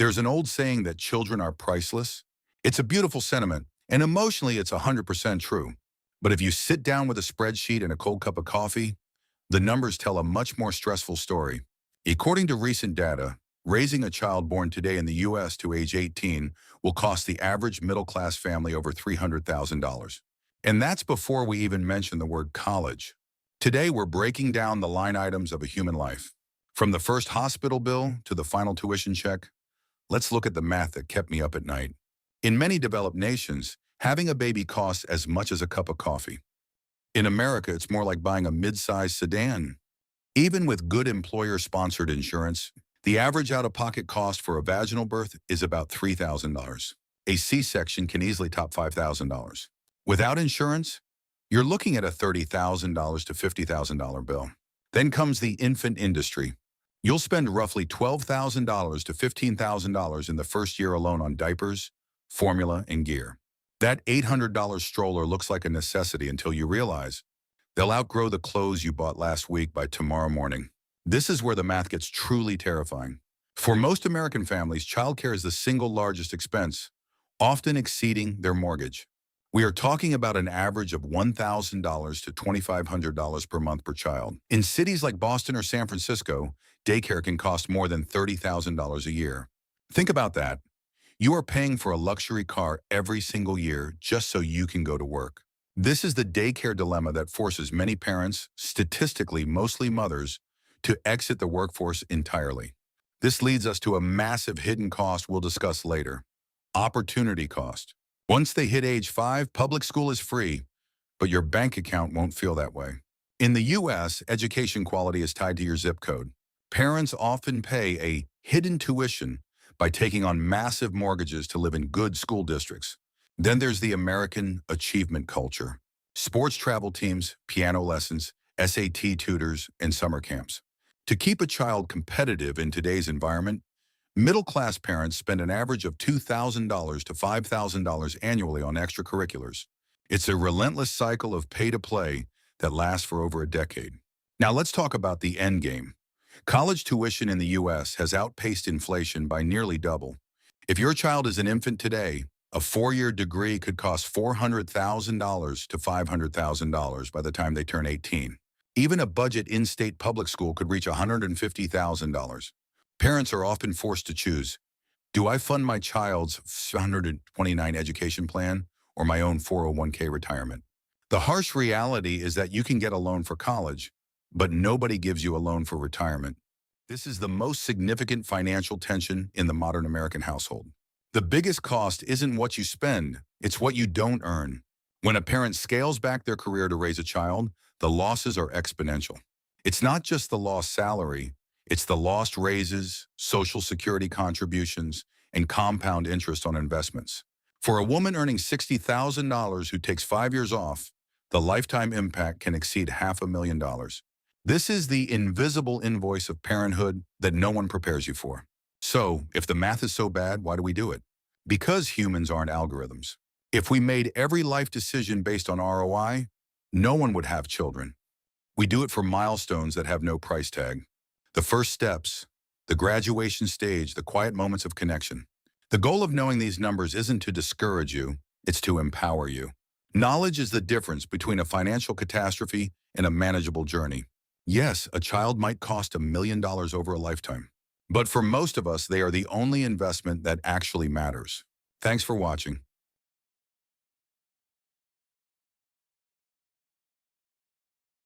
There's an old saying that children are priceless. It's a beautiful sentiment, and emotionally it's 100% true. But if you sit down with a spreadsheet and a cold cup of coffee, the numbers tell a much more stressful story. According to recent data, raising a child born today in the U.S. to age 18 will cost the average middle-class family over $300,000. And that's before we even mention the word college. Today, we're breaking down the line items of a human life. From the first hospital bill to the final tuition check, let's look at the math that kept me up at night. In many developed nations, having a baby costs as much as a cup of coffee. In America, it's more like buying a mid-sized sedan. Even with good employer-sponsored insurance, the average out-of-pocket cost for a vaginal birth is about $3,000. A C-section can easily top $5,000. Without insurance, you're looking at a $30,000 to $50,000 bill. Then comes the infant industry. You'll spend roughly $12,000 to $15,000 in the first year alone on diapers, formula, and gear. That $800 stroller looks like a necessity until you realize they'll outgrow the clothes you bought last week by tomorrow morning. This is where the math gets truly terrifying. For most American families, childcare is the single largest expense, often exceeding their mortgage. We are talking about an average of $1,000 to $2,500 per month per child. In cities like Boston or San Francisco, daycare can cost more than $30,000 a year. Think about that. You are paying for a luxury car every single year just so you can go to work. This is the daycare dilemma that forces many parents, statistically mostly mothers, to exit the workforce entirely. This leads us to a massive hidden cost we'll discuss later: opportunity cost. Once they hit age 5, public school is free, but your bank account won't feel that way. In the U.S., education quality is tied to your zip code. Parents often pay a hidden tuition by taking on massive mortgages to live in good school districts. Then there's the American achievement culture: sports travel teams, piano lessons, SAT tutors, and summer camps. To keep a child competitive in today's environment, middle-class parents spend an average of $2,000 to $5,000 annually on extracurriculars. It's a relentless cycle of pay-to-play that lasts for over a decade. Now let's talk about the endgame. College tuition in the U.S. has outpaced inflation by nearly double. If your child is an infant today, a 4-year degree could cost $400,000 to $500,000 by the time they turn 18. Even a budget in-state public school could reach $150,000. Parents are often forced to choose: do I fund my child's 129 education plan or my own 401k retirement? The harsh reality is that you can get a loan for college, but nobody gives you a loan for retirement. This is the most significant financial tension in the modern American household. The biggest cost isn't what you spend, it's what you don't earn. When a parent scales back their career to raise a child, the losses are exponential. It's not just the lost salary, it's the lost raises, Social Security contributions, and compound interest on investments. For a woman earning $60,000 who takes 5 years off, the lifetime impact can exceed $500,000. This is the invisible invoice of parenthood that no one prepares you for. So, if the math is so bad, why do we do it? Because humans aren't algorithms. If we made every life decision based on ROI, no one would have children. We do it for milestones that have no price tag. The first steps, the graduation stage, the quiet moments of connection. The goal of knowing these numbers isn't to discourage you, it's to empower you. Knowledge is the difference between a financial catastrophe and a manageable journey. Yes, a child might cost $1 million over a lifetime, but for most of us, they are the only investment that actually matters. Thanks for watching.